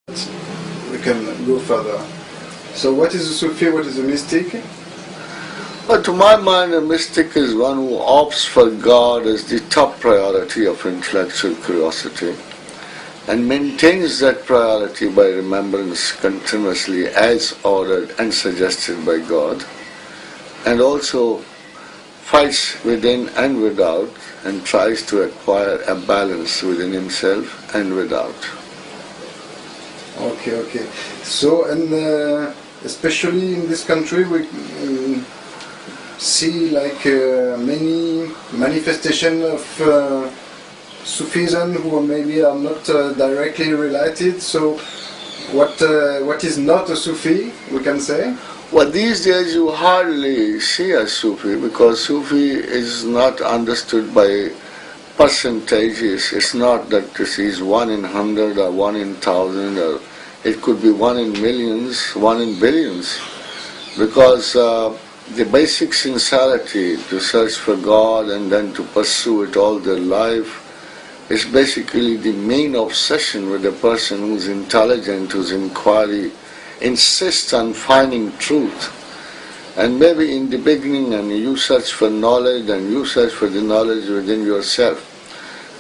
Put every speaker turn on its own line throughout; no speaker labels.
we can go further. So what is a Sufi, what is a mystic?
But to my mind, a mystic is one who opts for God as the top priority of intellectual curiosity and maintains that priority by remembrance continuously as ordered and suggested by God, and also fights within and without and tries to acquire a balance within himself and without.
Okay. So, and especially in this country, we see like many manifestations of Sufism who maybe are not directly related. So, what is not a Sufi, we can say?
Well, these days you hardly see a Sufi because Sufi is not understood by percentages. It's not that this is 1 in 100 or 1 in 1,000, or it could be 1 in millions, 1 in billions, because the basic sincerity to search for God and then to pursue it all their life is basically the main obsession with a person who's intelligent, whose inquiry insists on finding truth. And maybe in the beginning and you search for knowledge and you search for the knowledge within yourself.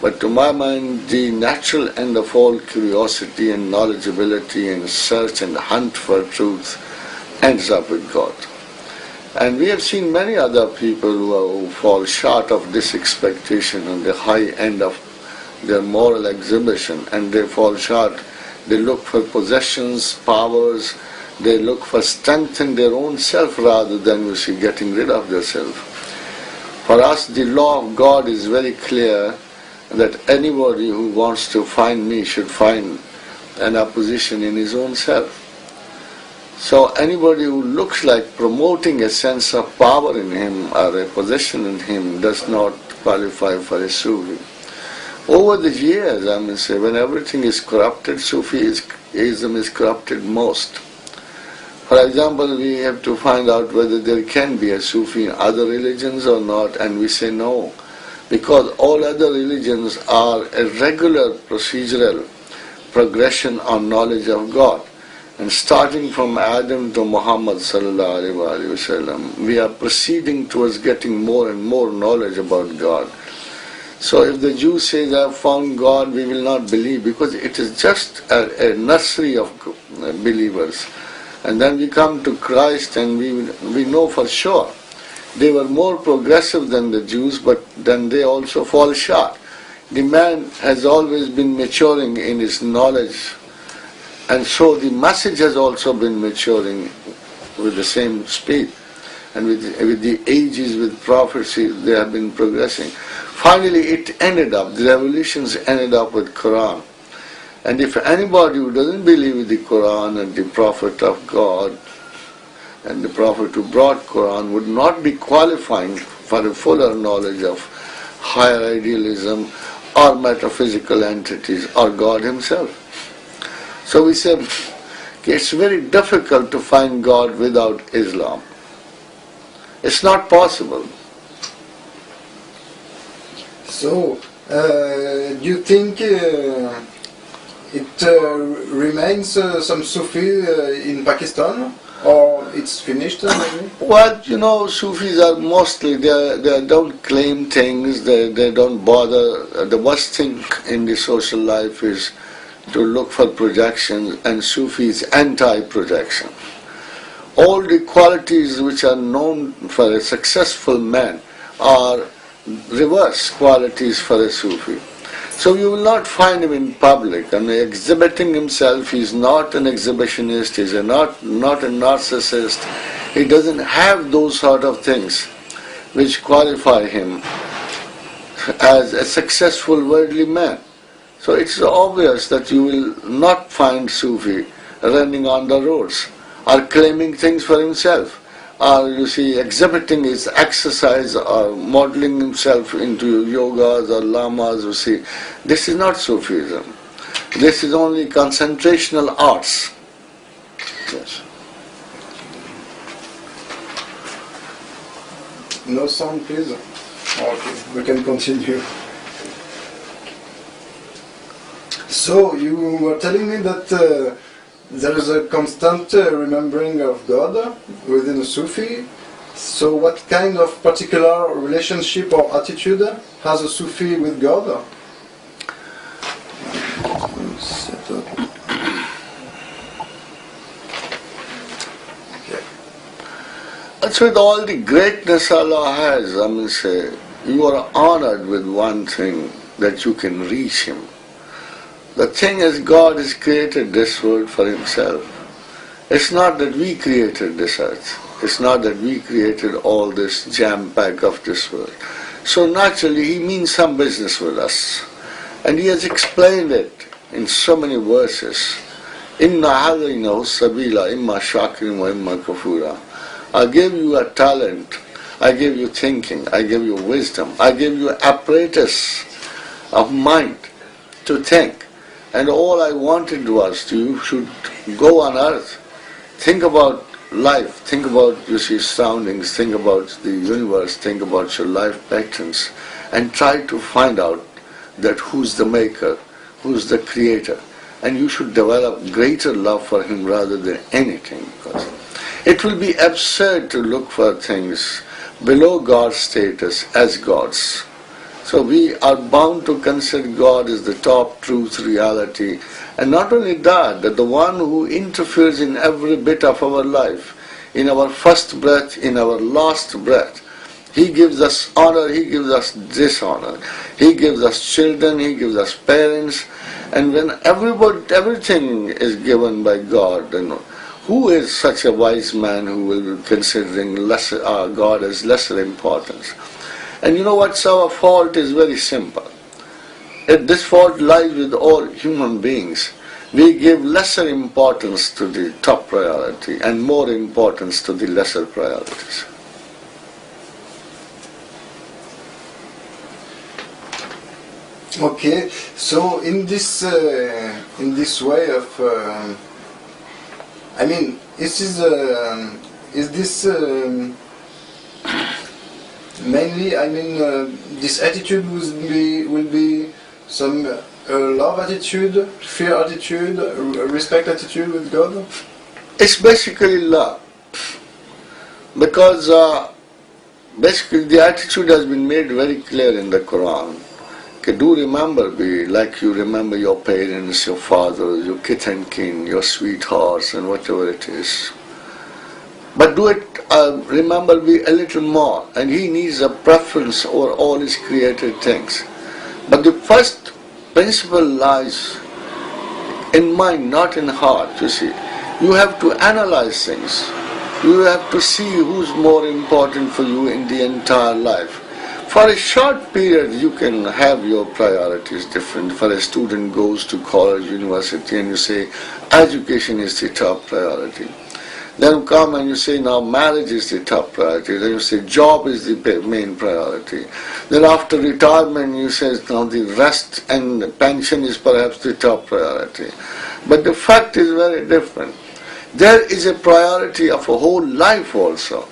But to my mind, the natural end of all curiosity and knowledgeability and search and hunt for truth ends up with God. And we have seen many other people who fall short of this expectation on the high end of their moral exhibition, and they fall short. They look for possessions, powers, they look for strength in their own self rather than, getting rid of their self. For us, the law of God is very clear that anybody who wants to find me should find an opposition in his own self. So anybody who looks like promoting a sense of power in him or a possession in him does not qualify for a Sufi. Over the years, I must say, when everything is corrupted, Sufism is corrupted most. For example, we have to find out whether there can be a Sufi in other religions or not, and we say no, because all other religions are a regular procedural progression on knowledge of God. And starting from Adam to Muhammad sallallahu alaihi wasallam, we are proceeding towards getting more and more knowledge about God. So if the Jew says, I have found God, we will not believe, because it is just a nursery of believers. And then we come to Christ and we know for sure. They were more progressive than the Jews, but then they also fall short. The man has always been maturing in his knowledge, and so the message has also been maturing with the same speed. And with the ages, with prophecy, they have been progressing. Finally, it ended up, the revolutions ended up with Quran. And if anybody who doesn't believe in the Quran and the Prophet of God and the Prophet who brought Quran would not be qualifying for a fuller knowledge of higher idealism or metaphysical entities or God himself. So we say it's very difficult to find God without Islam. It's not possible.
So, do you think it remains some Sufi in Pakistan, or it's finished maybe?
Well, Sufis are mostly, they don't claim things, they don't bother. The worst thing in the social life is to look for projections, and Sufi is anti-projection. All the qualities which are known for a successful man are reverse qualities for a Sufi. So you will not find him in public. Exhibiting himself, he's not an exhibitionist, he's not a narcissist. He doesn't have those sort of things which qualify him as a successful worldly man. So it's obvious that you will not find Sufi running on the roads or claiming things for himself, or exhibiting his exercise or modeling himself into yogas or lamas. This is not Sufism. This is only concentrational arts. Yes.
No sound, please. Okay, we can continue. So you were telling me that there is a constant remembering of God within a Sufi. So what kind of particular relationship or attitude has a Sufi with God?
That's with all the greatness Allah has. I mean, say, you are honored with one thing, that you can reach Him. The thing is, God has created this world for Himself. It's not that we created this earth. It's not that we created all this jam-pack of this world. So naturally, He means some business with us. And He has explained it in so many verses. Inna hadaynahu sabila imma shakirin wa imma kafura. I gave you a talent, I gave you thinking, I gave you wisdom, I gave you apparatus of mind to think. And all I wanted was you should go on earth, think about life, think about your surroundings, think about the universe, think about your life patterns, and try to find out that who's the maker, who's the creator. And you should develop greater love for Him rather than anything. Because it will be absurd to look for things below God's status as gods. So we are bound to consider God as the top truth, reality. And not only that, that the one who interferes in every bit of our life, in our first breath, in our last breath. He gives us honor, He gives us dishonor. He gives us children, He gives us parents. And when everything is given by God, who is such a wise man who will be considering God as lesser importance? And you know what's our fault is very simple. This fault lies with all human beings. We give lesser importance to the top priority and more importance to the lesser priorities.
Okay, so in this way of, I mean, is this mainly? I mean, this attitude will be some love attitude, fear attitude, respect attitude with God.
It's basically love, because basically the attitude has been made very clear in the Quran. Do remember me like you remember your parents, your fathers, your kith and kin, your sweethearts and whatever it is. But do it, remember me a little more. And He needs a preference over all His created things. But the first principle lies in mind, not in heart, you see. You have to analyze things. You have to see who's more important for you in the entire life. For a short period, you can have your priorities different. For a student goes to college, university, and you say, education is the top priority. Then you come and you say, now marriage is the top priority. Then you say, job is the main priority. Then after retirement, you say, now the rest and the pension is perhaps the top priority. But the fact is very different. There is a priority of a whole life also.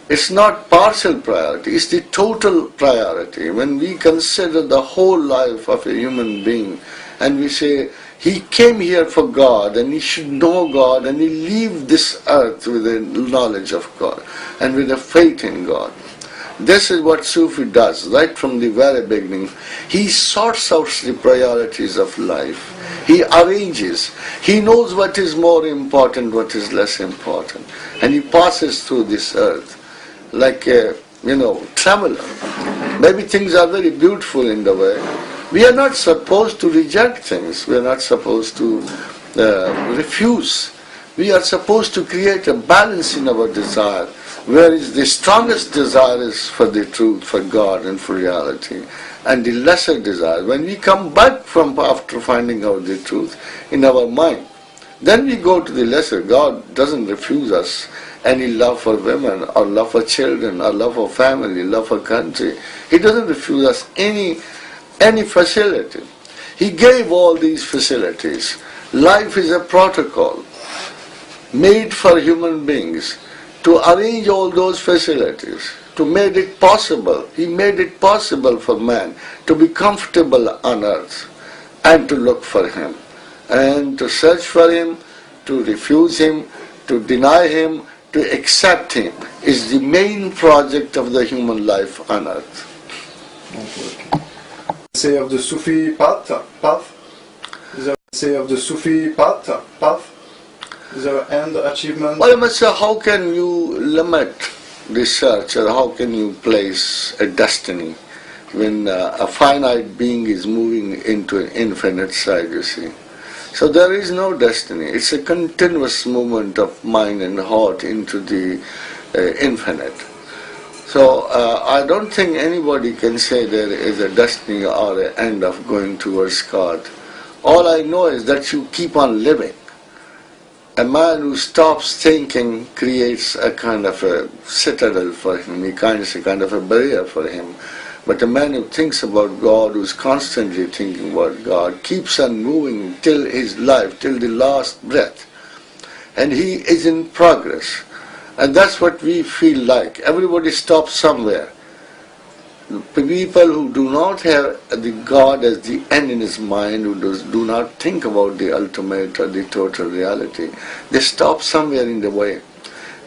It's not partial priority, it's the total priority. When we consider the whole life of a human being and we say, he came here for God and he should know God and he leave this earth with a knowledge of God and with a faith in God. This is what Sufi does right from the very beginning. He sorts out the priorities of life. He arranges. He knows what is more important, what is less important. And he passes through this earth like a, traveler. Maybe things are very beautiful in the way. We are not supposed to reject things. We are not supposed to refuse. We are supposed to create a balance in our desire, whereas the strongest desire is for the truth, for God and for reality, and the lesser desire, when we come back from after finding out the truth in our mind, then we go to the lesser. God doesn't refuse us any love for women, or love for children, or love for family, love for country. He doesn't refuse us any facility. He gave all these facilities. Life is a protocol made for human beings to arrange all those facilities, to make it possible. He made it possible for man to be comfortable on earth and to look for him, and to search for him, to refuse him, to deny him, to accept him is the main project of the human life on earth.
Say of the Sufi path. Is there say of the Sufi path? Is there end achievement?
Well, I must say, how can you limit the search, or how can you place a destiny when a finite being is moving into an infinite side, you see? So there is no destiny. It's a continuous movement of mind and heart into the infinite. So I don't think anybody can say there is a destiny or an end of going towards God. All I know is that you keep on living. A man who stops thinking creates a kind of a citadel for him, a kind of a barrier for him. But a man who thinks about God, who's constantly thinking about God, keeps on moving till his life, till the last breath. And he is in progress. And that's what we feel like. Everybody stops somewhere. People who do not have the God as the end in his mind, who do not think about the ultimate or the total reality, they stop somewhere in the way.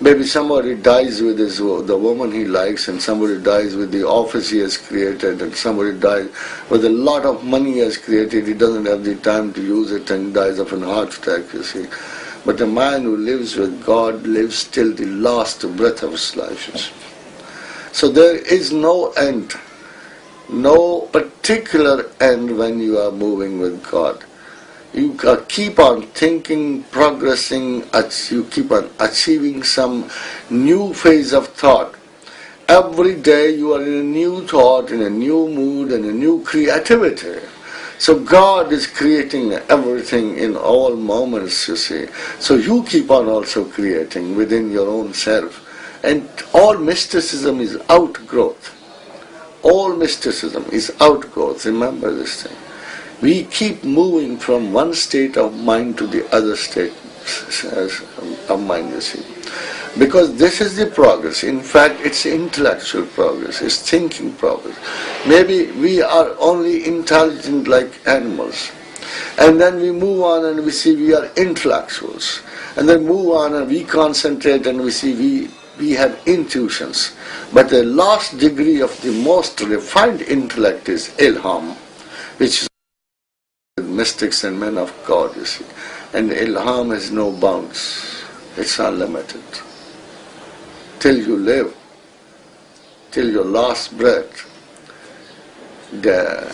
Maybe somebody dies with the woman he likes, and somebody dies with the office he has created, and somebody dies with a lot of money he has created. He doesn't have the time to use it and dies of a heart attack, you see. But a man who lives with God lives till the last breath of his life. So there is no end, no particular end when you are moving with God. You keep on thinking, progressing, you keep on achieving some new phase of thought. Every day you are in a new thought, in a new mood, and a new creativity. So God is creating everything in all moments, you see. So you keep on also creating within your own self. And all mysticism is outgrowth. All mysticism is outgrowth. Remember this thing. We keep moving from one state of mind to the other state of mind, you see. Because this is the progress. In fact, it's intellectual progress, it's thinking progress. Maybe we are only intelligent like animals. And then we move on and we see we are intellectuals. And then move on and we concentrate and we see we have intuitions. But the last degree of the most refined intellect is ilham, which is mystics and men of God, you see. And ilham has no bounds. It's unlimited. Till you live, till your last breath, the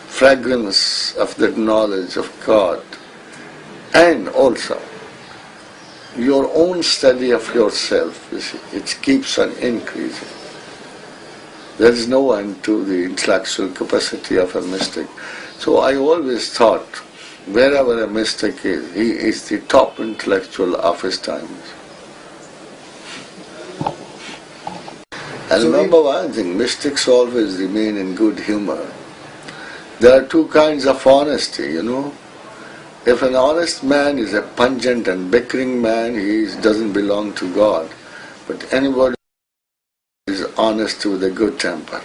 fragrance of that knowledge of God, and also your own study of yourself, you see, it keeps on increasing. There is no end to the intellectual capacity of a mystic. So I always thought, wherever a mystic is, he is the top intellectual of his time. And remember one thing, mystics always remain in good humor. There are two kinds of honesty, you know. If an honest man is a pungent and bickering man, he doesn't belong to God. But anybody who is honest with a good temper.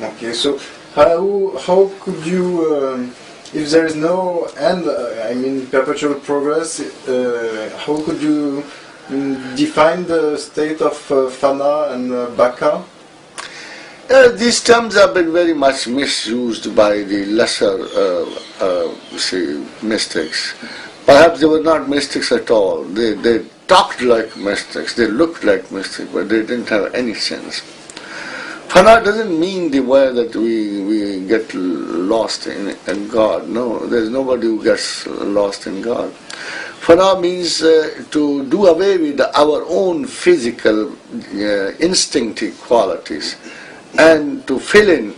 Okay, so how could you, if there is no end, perpetual progress, how could you define the state of Fana and Baka?
These terms have been very much misused by the lesser mystics. Perhaps they were not mystics at all. They talked like mystics, they looked like mystics, but they didn't have any sense. Fana doesn't mean the way that we get lost in God. No, there's nobody who gets lost in God. Fana means to do away with our own physical instinctive qualities and to fill in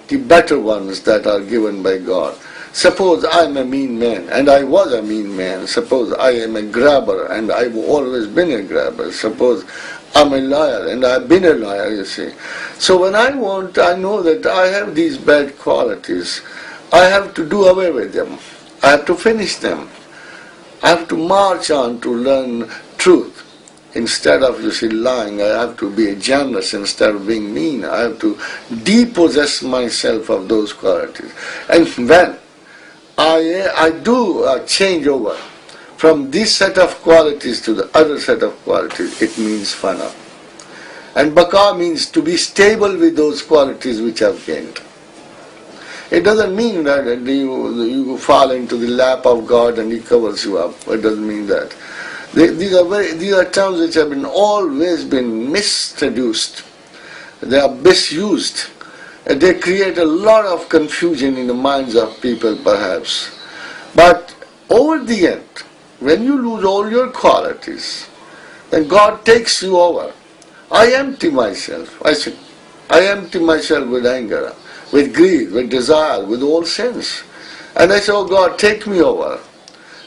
the better ones that are given by God. Suppose I'm a mean man, and I was a mean man. Suppose I am a grabber, and I've always been a grabber. Suppose I'm a liar, and I've been a liar, you see. So when I know that I have these bad qualities. I have to do away with them. I have to finish them. I have to march on to learn truth. Instead of, you see, lying, I have to be generous. Instead of being mean, I have to depossess myself of those qualities. And when I do a changeover from this set of qualities to the other set of qualities, it means fana. And baqa means to be stable with those qualities which I've gained. It doesn't mean that you fall into the lap of God and He covers you up. It doesn't mean that. These are terms which have always been misintroduced. They are misused. They create a lot of confusion in the minds of people, perhaps. But over the end, when you lose all your qualities, then God takes you over. I empty myself. I empty myself with anger, with greed, with desire, with all sins. And I say, oh God, take me over.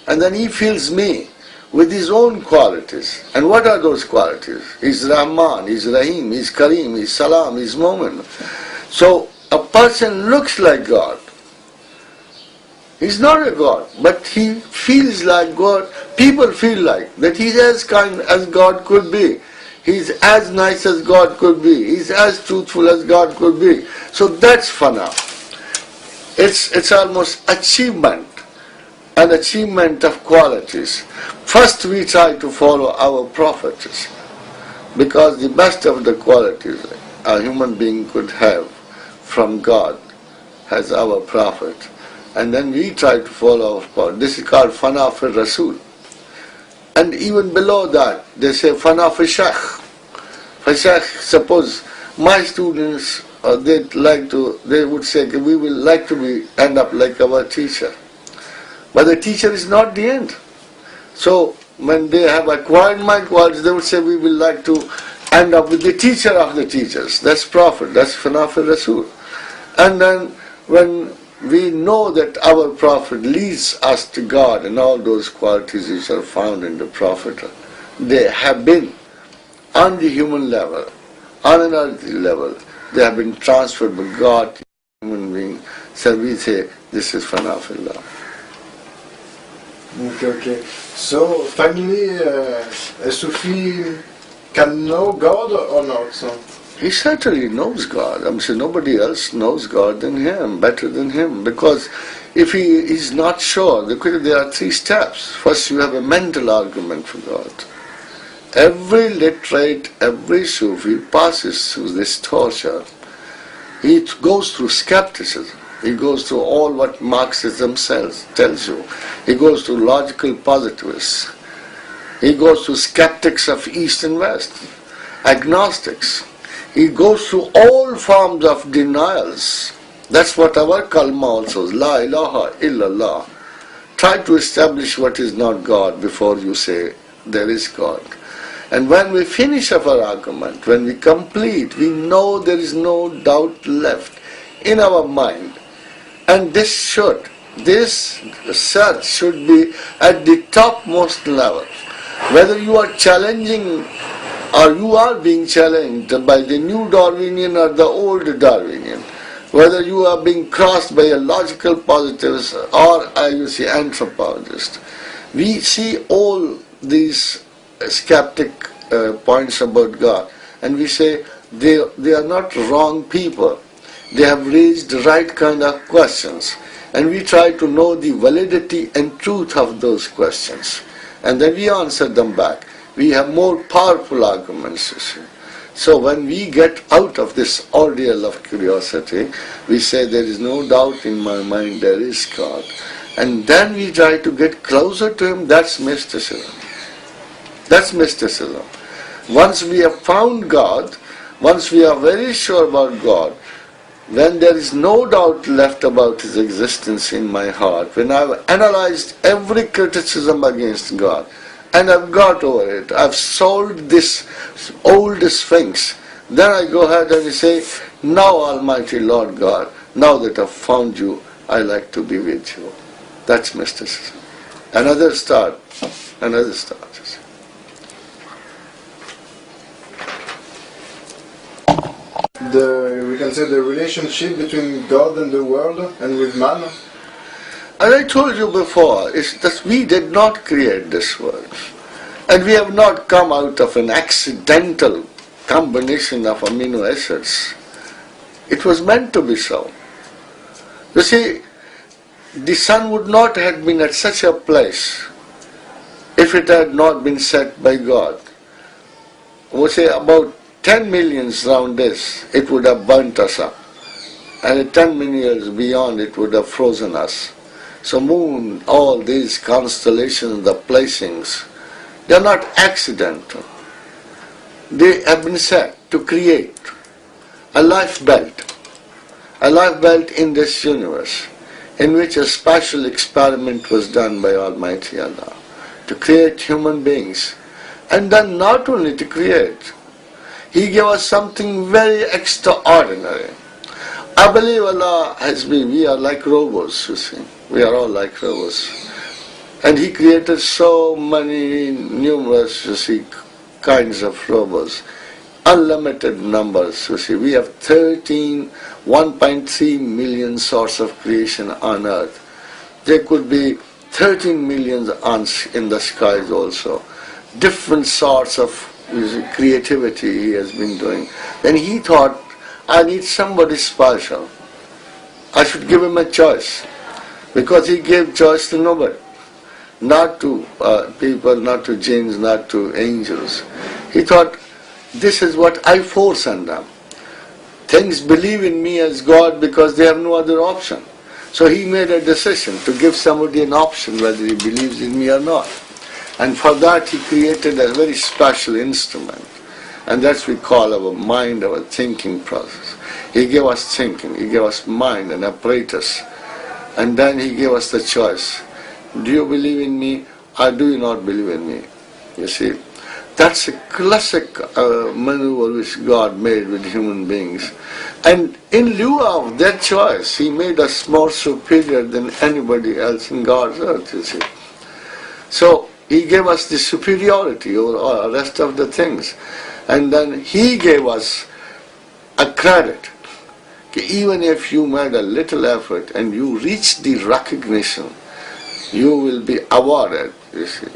And then He fills me with His own qualities. And what are those qualities? He's Rahman, He's Rahim, He's Kareem, He's Salam, He's Mu'min. So a person looks like God. He's not a God, but he feels like God. People feel like that he's as kind as God could be. He's as nice as God could be. He's as truthful as God could be. So that's fana. It's almost achievement, an achievement of qualities. First we try to follow our prophets, because the best of the qualities a human being could have from God has our prophet. And then we try to follow our prophet. This is called fana fi Rasul. And even below that, they say fana fi Shaykh. For Shaykh, suppose my students, they would say, we will like to end up like our teacher. But the teacher is not the end. So when they have acquired my qualities, they would say, we will like to end up with the teacher of the teachers. That's Prophet, that's fana fi Rasul. And then when we know that our Prophet leads us to God, and all those qualities which are found in the Prophet, they have been on the human level, on an earthly level, they have been transferred by God to human being. So we say, this is fana fillah.
Okay. So finally, a Sufi can know God or not? So?
He certainly knows God. I'm saying nobody else knows God than him, better than him. Because if he is not sure, there are three steps. First, you have a mental argument for God. Every literate, every Sufi passes through this torture. He goes through skepticism. He goes through all what Marxism tells you. He goes through logical positivists. He goes through skeptics of East and West, agnostics. He goes through all forms of denials. That's what our kalma also is. La ilaha illallah. Try to establish what is not God before you say there is God. And when we finish our argument, when we complete, we know there is no doubt left in our mind. And this search should be at the topmost level. Whether you are challenging or you are being challenged by the new Darwinian or the old Darwinian, whether you are being crossed by a logical positivist or anthropologist, we see all these skeptic points about God, and we say they are not wrong people. They have raised the right kind of questions, and we try to know the validity and truth of those questions, and then we answer them back. We have more powerful arguments, you see. So when we get out of this ordeal of curiosity, we say there is no doubt in my mind there is God. And then we try to get closer to Him. That's mysticism. That's mysticism. Once we have found God, once we are very sure about God, when there is no doubt left about His existence in my heart, when I've analyzed every criticism against God, and I've got over it, I've solved this old sphinx, then I go ahead and say, now Almighty Lord God, now that I've found you, I like to be with you. That's mysticism. Another start.
We can say the relationship between God and the world and with man.
As I told you before, it's that we did not create this world. And we have not come out of an accidental combination of amino acids. It was meant to be so. You see, the sun would not have been at such a place if it had not been set by God. We say about 10 millions round this, it would have burnt us up. And 10 million years beyond, it would have frozen us. So moon, all these constellations, the placings, they are not accidental. They have been set to create a life belt in this universe, in which a special experiment was done by Almighty Allah to create human beings. And then not only to create, He gave us something very extraordinary. I believe Allah has been, we are like robots, you see. We are all like robots. And He created so many numerous, you see, kinds of robots. Unlimited numbers, you see. We have 1.3 million sorts of creation on earth. There could be 13 million in the skies also. Different sorts of creativity He has been doing. Then He thought, I need somebody special. I should give him a choice. Because He gave choice to nobody. Not to people, not to jinns, not to angels. He thought, this is what I force on them. Things believe in me as God because they have no other option. So He made a decision to give somebody an option whether he believes in me or not. And for that He created a very special instrument. And that's what we call our mind, our thinking process. He gave us thinking, He gave us mind and apparatus. And then He gave us the choice. Do you believe in me or do you not believe in me? You see, that's a classic maneuver which God made with human beings. And in lieu of that choice, He made us more superior than anybody else in God's earth, you see. So He gave us the superiority over all the rest of the things. And then He gave us a credit. Even if you made a little effort and you reach the recognition, you will be awarded, you see.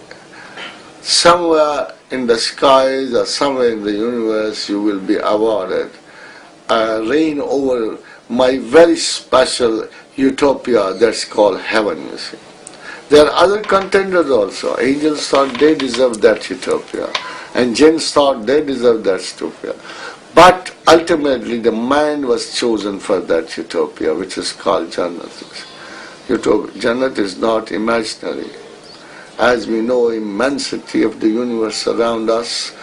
Somewhere in the skies or somewhere in the universe you will be awarded a reign over my very special utopia that's called heaven, you see. There are other contenders also. Angels thought they deserved that utopia. And jinns thought they deserved that utopia. But ultimately the man was chosen for that utopia, which is called Jannat. Jannat is not imaginary. As we know, immensity of the universe around us,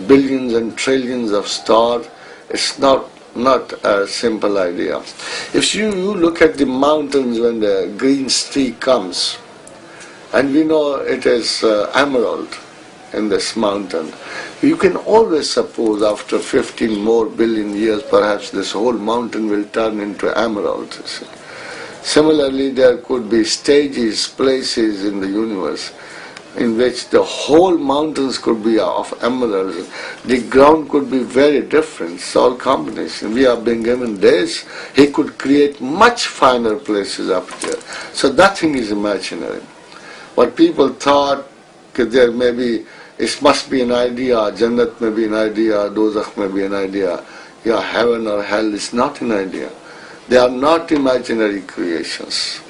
billions and trillions of stars, it's not a simple idea. If you look at the mountains when the green streak comes, and we know it is emerald in this mountain, you can always suppose after 15 more billion years perhaps this whole mountain will turn into emerald. Similarly, there could be stages, places in the universe in which the whole mountains could be of emeralds. The ground could be very different. It's all combination. We are being given days. He could create much finer places up there. So nothing is imaginary. What people thought, there may be, it must be an idea, Jannat may be an idea, Dozakh may be an idea, yeah, heaven or hell is not an idea. They are not imaginary creations.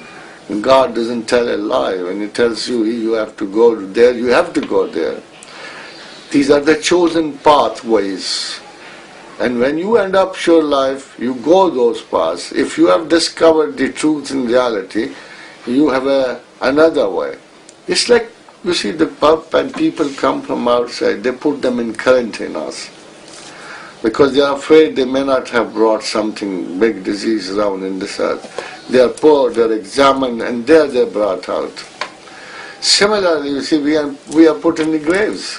God doesn't tell a lie. When He tells you, you have to go there, you have to go there. These are the chosen pathways. And when you end up your life, you go those paths. If you have discovered the truth in reality, you have another way. It's like, you see, the pub and people come from outside, they put them in quarantinas because they are afraid they may not have brought something, big disease around in this earth. They are poor, they are examined, and there they are brought out. Similarly, you see, we are put in the graves.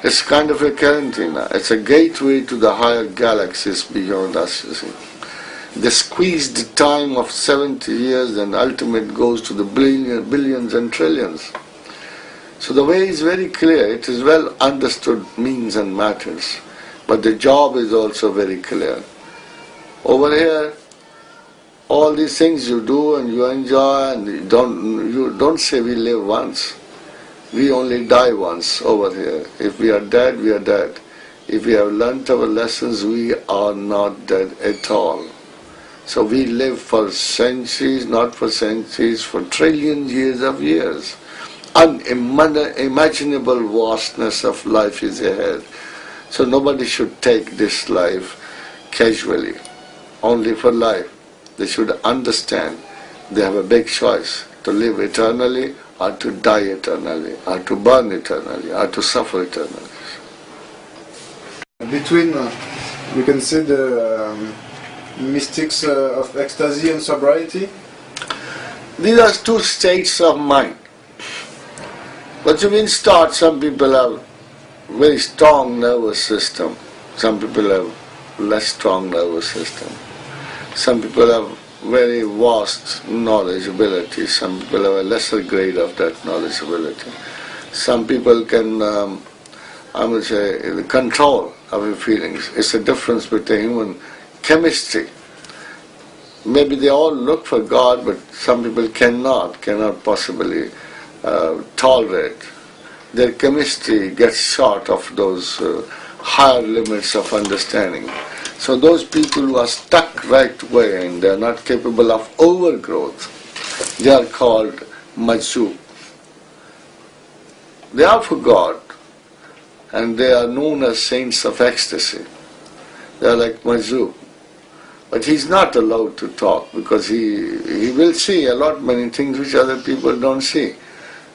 It's kind of a quarantina. It's a gateway to the higher galaxies beyond us, you see. The squeezed time of 70 years and ultimate goes to the billions and trillions. So the way is very clear. It is well understood means and matters. But the job is also very clear. Over here, all these things you do and you enjoy, and you don't say we live once. We only die once over here. If we are dead, we are dead. If we have learnt our lessons, we are not dead at all. So we live for centuries, not for centuries, for trillion years of years. Unimaginable vastness of life is ahead. So nobody should take this life casually, only for life. They should understand they have a big choice to live eternally or to die eternally, or to burn eternally, or to suffer eternally.
Between, you can say the mystics of ecstasy and sobriety?
These are two states of mind. But you can start, some people have very strong nervous system. Some people have less strong nervous system. Some people have very vast knowledge ability. Some people have a lesser grade of that knowledge ability. Some people can, I would say, the control of your feelings. It's a difference between human chemistry. Maybe they all look for God, but some people cannot possibly tolerate. Their chemistry gets short of those higher limits of understanding. So those people who are stuck right way and they are not capable of overgrowth, they are called majzub. They are for God, and they are known as saints of ecstasy. They are like majzub. But he's not allowed to talk because he will see a lot many things which other people don't see.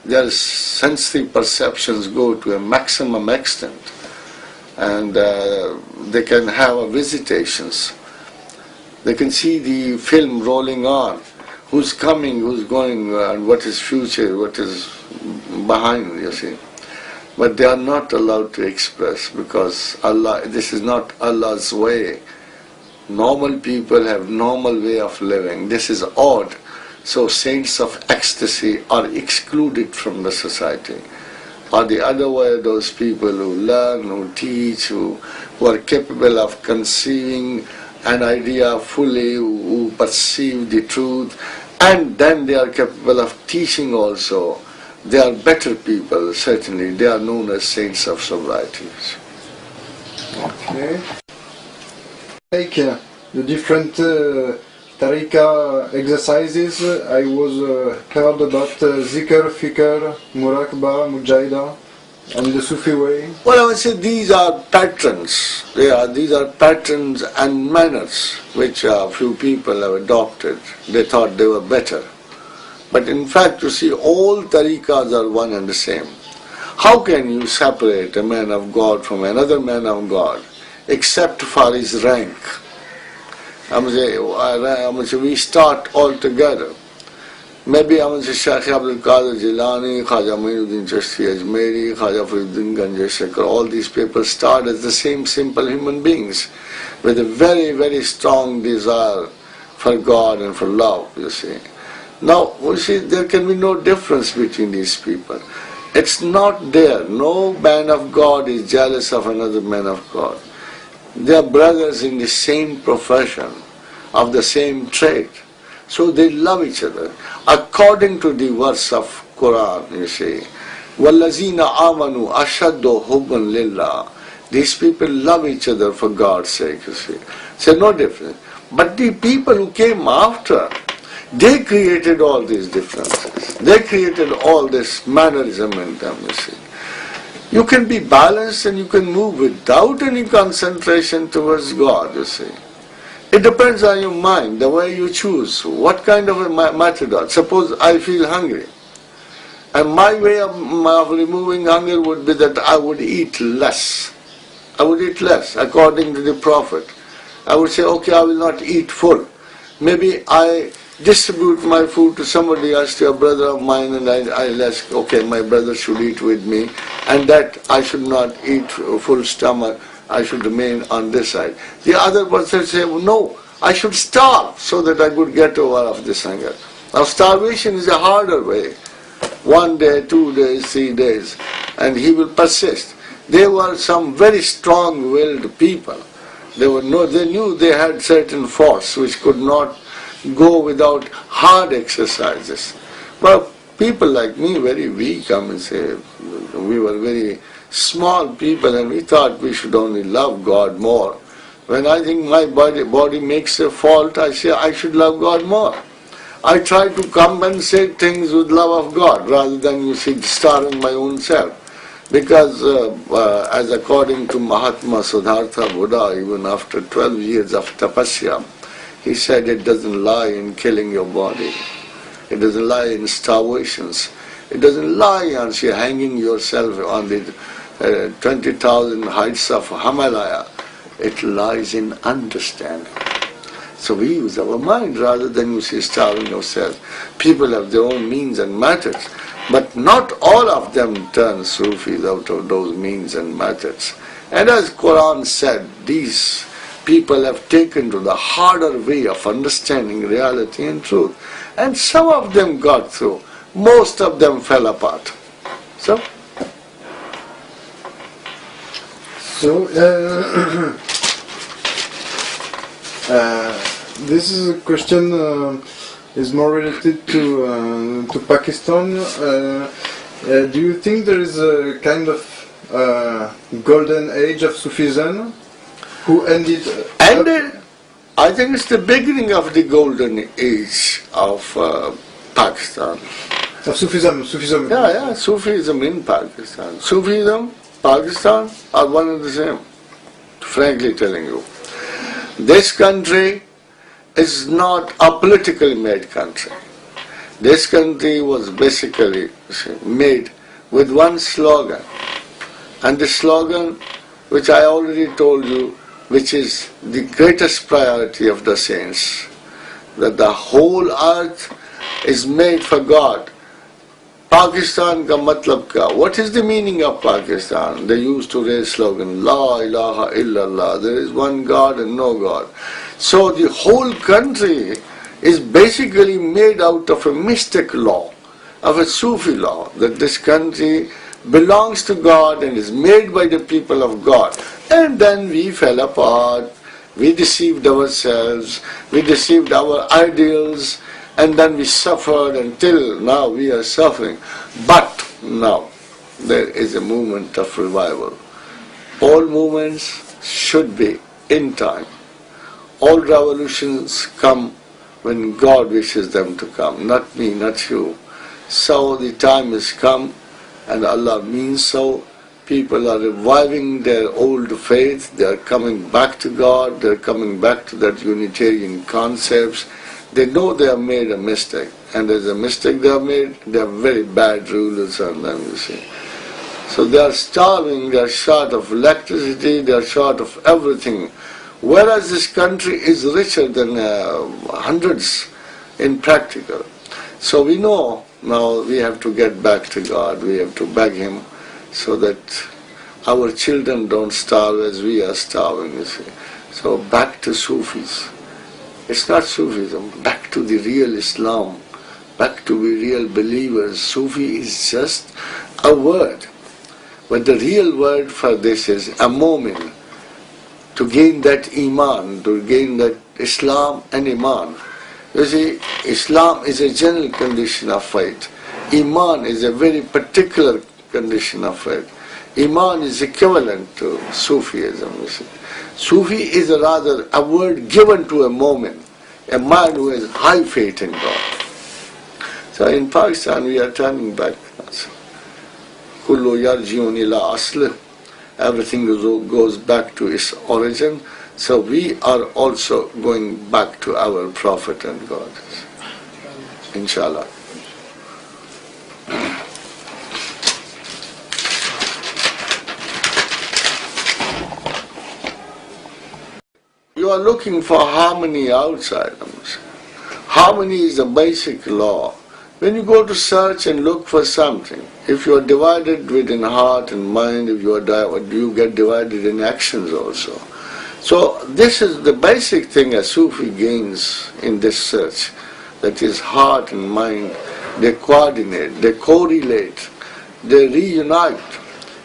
Their sensory perceptions go to a maximum extent, and they can have visitations. They can see the film rolling on, who's coming, who's going, and what is future, what is behind, you see. But they are not allowed to express because Allah, this is not Allah's way. Normal people have normal way of living. This is odd. So saints of ecstasy are excluded from the society. Or the other way, those people who learn, who teach, who are capable of conceiving an idea fully, who perceive the truth, and then they are capable of teaching also. They are better people, certainly. They are known as saints of sobriety.
Okay. Like the different tariqa exercises, I was heard about zikr, fikr, muraqabah, mujahida, and the Sufi way.
Well, I would say these are patterns. These are patterns and manners which few people have adopted. They thought they were better. But in fact, you see, all tariqas are one and the same. How can you separate a man of God from another man of God, except for his rank? I must say, we start all together. Maybe I must say Shaykh Abdul Qadir Jilani, Khaja Muinuddin Chashti Ajmeri, Khaja Faridun Ganj Shankar, all these people start as the same simple human beings with a very, very strong desire for God and for love, you see. Now, you see, there can be no difference between these people. It's not there. No man of God is jealous of another man of God. They are brothers in the same profession, of the same trade. So they love each other. According to the verse of Quran, you see, وَالَّذِينَ آمَنُوا أَشَدُّ حُبًّا لِلَّهِ. These people love each other for God's sake, you see. So no difference. But the people who came after, they created all these differences. They created all this mannerism in them, you see. You can be balanced and you can move without any concentration towards God, you see. It depends on your mind, the way you choose, what kind of a method. Suppose I feel hungry. And my way of removing hunger would be that I would eat less. I would eat less, according to the Prophet. I would say, okay, I will not eat full. Maybe I distribute my food to somebody else, to a brother of mine, and I ask, okay, my brother should eat with me, and that I should not eat full stomach, I should remain on this side. The other person say, no, I should starve so that I could get over of this hunger. Now starvation is a harder way. 1 day, 2 days, 3 days, and he will persist. They were some very strong-willed people. They knew they had certain force which could not go without hard exercises. But People like me, very weak, say, we were very small people and we thought we should only love God more. When I think my body makes a fault, I say I should love God more. I try to compensate things with love of God rather than, starving my own self. Because as according to Mahatma Siddhartha Buddha, even after 12 years of tapasya, he said it doesn't lie in killing your body. It doesn't lie in starvations. It doesn't lie on hanging yourself on the 20,000 heights of Himalaya. It lies in understanding. So we use our mind rather than starving ourselves. People have their own means and methods, but not all of them turn Sufis out of those means and methods. And as Quran said, these people have taken to the harder way of understanding reality and truth. And some of them got through. Most of them fell apart. So
this is a question is more related to Pakistan. Do you think there is a kind of golden age of Sufism who ended?
I think it's the beginning of the golden age of Pakistan.
Of Sufism.
Yeah, Sufism in Pakistan. Sufism, Pakistan are one and the same, frankly telling you. This country is not a politically made country. This country was basically made with one slogan. And the slogan, which I already told you, which is the greatest priority of the saints, that the whole earth is made for God. Pakistan ka matlab kya? What is the meaning of Pakistan? They used to raise slogan, La ilaha illallah, there is one God and no God. So the whole country is basically made out of a mystic law, of a Sufi law, that this country belongs to God and is made by the people of God. And then we fell apart, we deceived ourselves, we deceived our ideals, and then we suffered until now we are suffering. But now there is a movement of revival. All movements should be in time. All revolutions come when God wishes them to come, not me, not you. So the time has come, and Allah means so. People are reviving their old faith, they are coming back to God, they are coming back to that Unitarian concepts. They know they have made a mistake, and there's a mistake they have made, they are very bad rulers on them, you see. So they are starving, they are short of electricity, they are short of everything. Whereas this country is richer than hundreds in practical. So we know now we have to get back to God, we have to beg Him so that our children don't starve as we are starving, you see. So back to Sufis. It's not Sufism, back to the real Islam, back to the real believers. Sufi is just a word. But the real word for this is a mu'min. To gain that Iman, to gain that Islam and Iman. You see, Islam is a general condition of faith. Iman is a very particular condition of faith. Iman is equivalent to Sufism, you see. Sufi is rather a word given to a mu'min, a man who has high faith in God. So in Pakistan we are turning back. Kullu yarjiun ila asl. Everything goes back to its origin. So we are also going back to our Prophet and God. Inshallah. You are looking for harmony outside. Harmony is a basic law. When you go to search and look for something, if you are divided within heart and mind, if you get divided in actions also. So this is the basic thing a Sufi gains in this search. That is heart and mind. They coordinate, they correlate, they reunite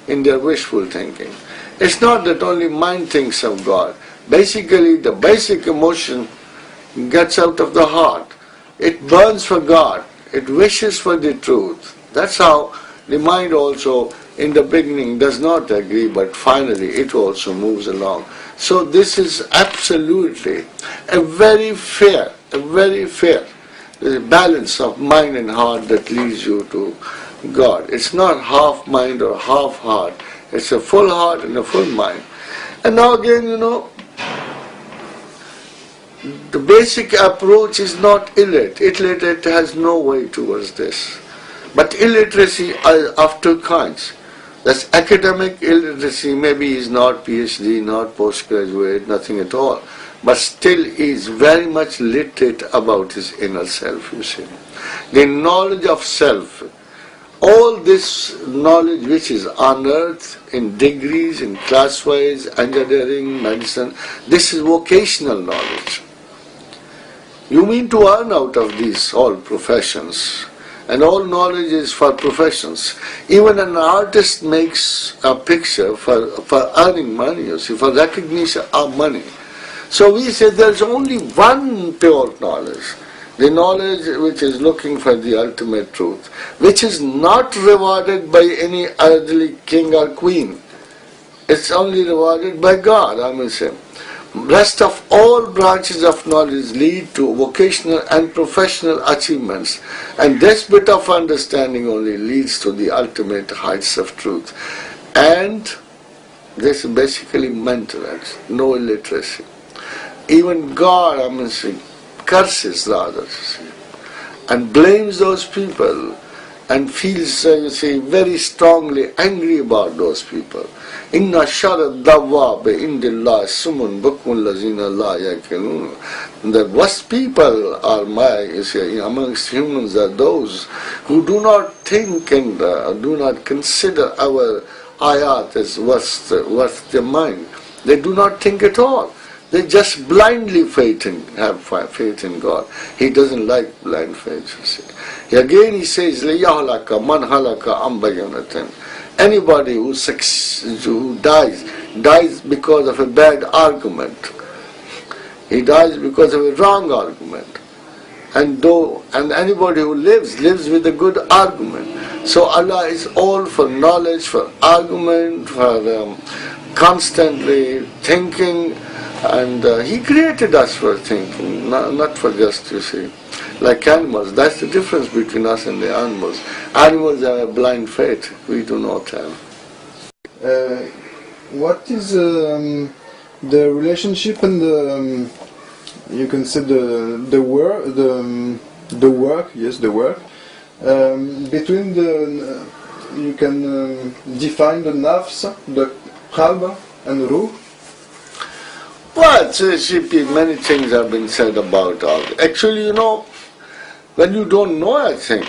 in their wishful thinking. It's not that only mind thinks of God. Basically, the basic emotion gets out of the heart. It burns for God. It wishes for the truth. That's how the mind also in the beginning does not agree, but finally it also moves along. So this is absolutely a very fair balance of mind and heart that leads you to God. It's not half mind or half heart. It's a full heart and a full mind. And now again, the basic approach is not illiterate. Illiterate has no way towards this. But illiteracy are of two kinds. That's academic illiteracy. Maybe he's not PhD, not postgraduate, nothing at all. But still he is very much literate about his inner self, you see. The knowledge of self, all this knowledge which is unearthed in degrees, in class-wise, engineering, medicine, this is vocational knowledge. You mean to earn out of these all professions. And all knowledge is for professions. Even an artist makes a picture for earning money, you see, for recognition of money. So we say there's only one pure knowledge. The knowledge which is looking for the ultimate truth, which is not rewarded by any earthly king or queen. It's only rewarded by God, I must say. Rest of all branches of knowledge lead to vocational and professional achievements, and this bit of understanding only leads to the ultimate heights of truth. And this is basically mental, no illiteracy. Even God, I must say, curses rather, and blames those people and feels, you see, very strongly angry about those people. Inna sharad dawwab indillah sumun bukmun lazina la yakinun. The worst people are you see, amongst humans are those who do not think and do not consider our ayat as worth their mind. They do not think at all. They just blindly have faith in God. He doesn't like blind faith, you see. Again he says, لِيَهْلَكَ مَنْ هَلَكَ عَنْ بَيِّنَةٍ. Anybody who dies because of a bad argument. He dies because of a wrong argument. And anybody who lives with a good argument. So Allah is all for knowledge, for argument, for constantly thinking. And He created us for thinking, not for just, you see, like animals. That's the difference between us and the animals. Animals have a blind faith, we do not have.
What is the relationship and you can say the work between you can define the nafs, the qalb and ruh?
Well, many things have been said about all. Actually, when you don't know a thing,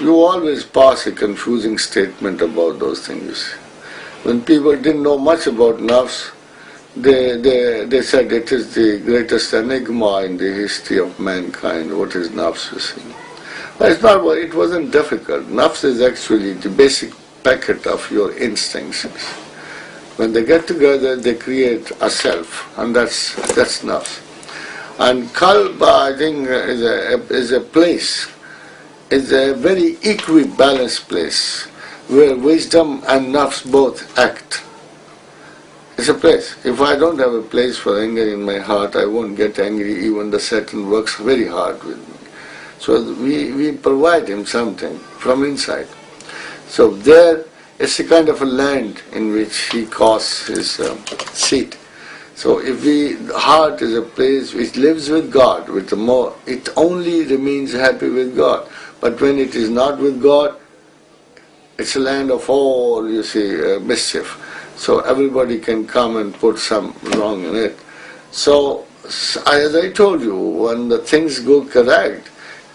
you always pass a confusing statement about those things. When people didn't know much about nafs, they said it is the greatest enigma in the history of mankind. What is nafs, you see? But it's not. It wasn't difficult. Nafs is actually the basic packet of your instincts. When they get together, they create a self, and that's nafs. And qalb, I think, is a place, is a very equibalanced place where wisdom and nafs both act. It's a place. If I don't have a place for anger in my heart, I won't get angry. Even the Satan works very hard with me. So we provide him something from inside. So there, it's a kind of a land in which he casts his seed. So if the heart is a place which lives with God, it only remains happy with God. But when it is not with God, it's a land of all, you see, mischief. So everybody can come and put some wrong in it. So as I told you, when the things go correct,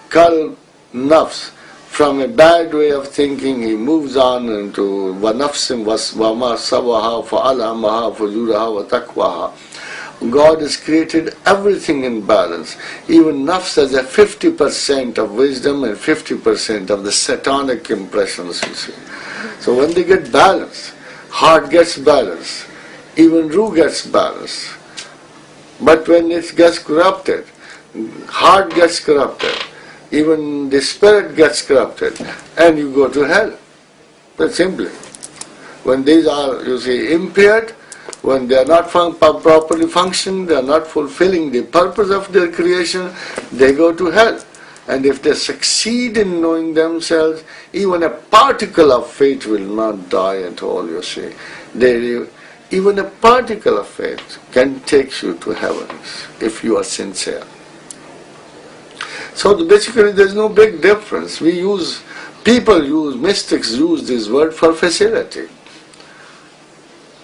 qalb, nafs, from a bad way of thinking, he moves on into وَنَفْسٍ وَمَا سَوَّهَا فَأَلْهَمَهَا فُجُورَهَا وَتَقْوَاهَا. God has created everything in balance. Even nafs has a 50% of wisdom and 50% of the satanic impressions, you see. So when they get balanced, heart gets balanced, even ruh gets balanced. But when it gets corrupted, heart gets corrupted, even the spirit gets corrupted, and you go to hell. That's simply. When these are, you see, impaired, when they are not properly functioning, they are not fulfilling the purpose of their creation, they go to hell. And if they succeed in knowing themselves, even a particle of faith will not die at all, you see. Even a particle of faith can take you to heavens if you are sincere. So basically there is no big difference. Mystics use this word for facility.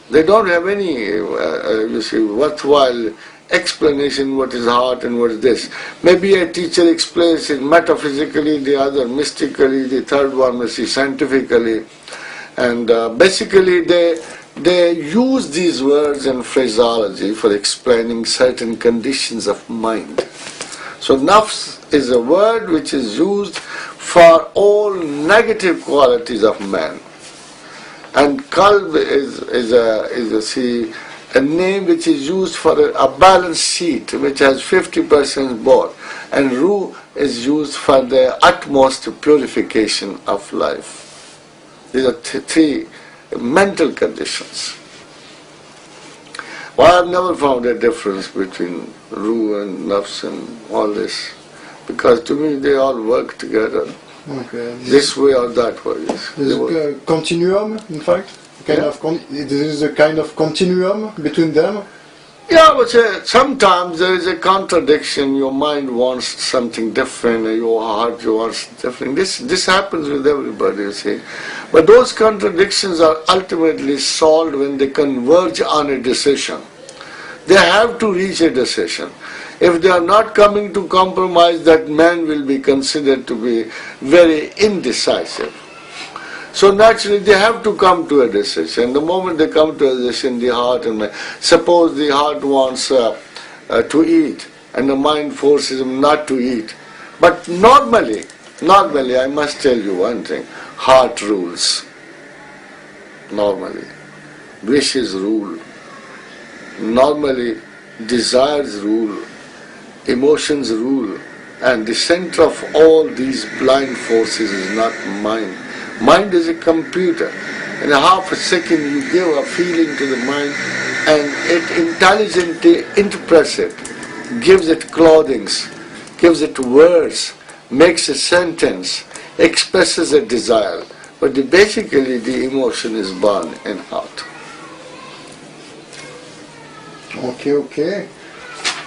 They don't have any, worthwhile explanation what is heart and what is this. Maybe a teacher explains it metaphysically, the other mystically, the third one may see scientifically. And basically they use these words and phraseology for explaining certain conditions of mind. So nafs is a word which is used for all negative qualities of man. And qalb is a name which is used for a balance sheet which has 50% both. And ruh is used for the utmost purification of life. These are three mental conditions. Well, I have never found a difference between ruh and nafs and all this, because to me they all work together.
Okay.
This way or that way. Yes.
There's a continuum, in fact. This is a kind of continuum between them.
Yeah, but sometimes there is a contradiction. Your mind wants something different, and your heart wants different. This happens with everybody, you see. But those contradictions are ultimately solved when they converge on a decision. They have to reach a decision. If they are not coming to compromise, that man will be considered to be very indecisive. So naturally they have to come to a decision. The moment they come to a decision, the heart and mind, suppose the heart wants to eat and the mind forces him not to eat. But normally, I must tell you one thing, heart rules. Normally. Wishes rule. Normally, desires rule. Emotions rule. And the center of all these blind forces is not mind. Mind is a computer. In a half a second you give a feeling to the mind and it intelligently interprets it, gives it clothings, gives it words, makes a sentence, expresses a desire. But basically the emotion is born in heart.
Okay.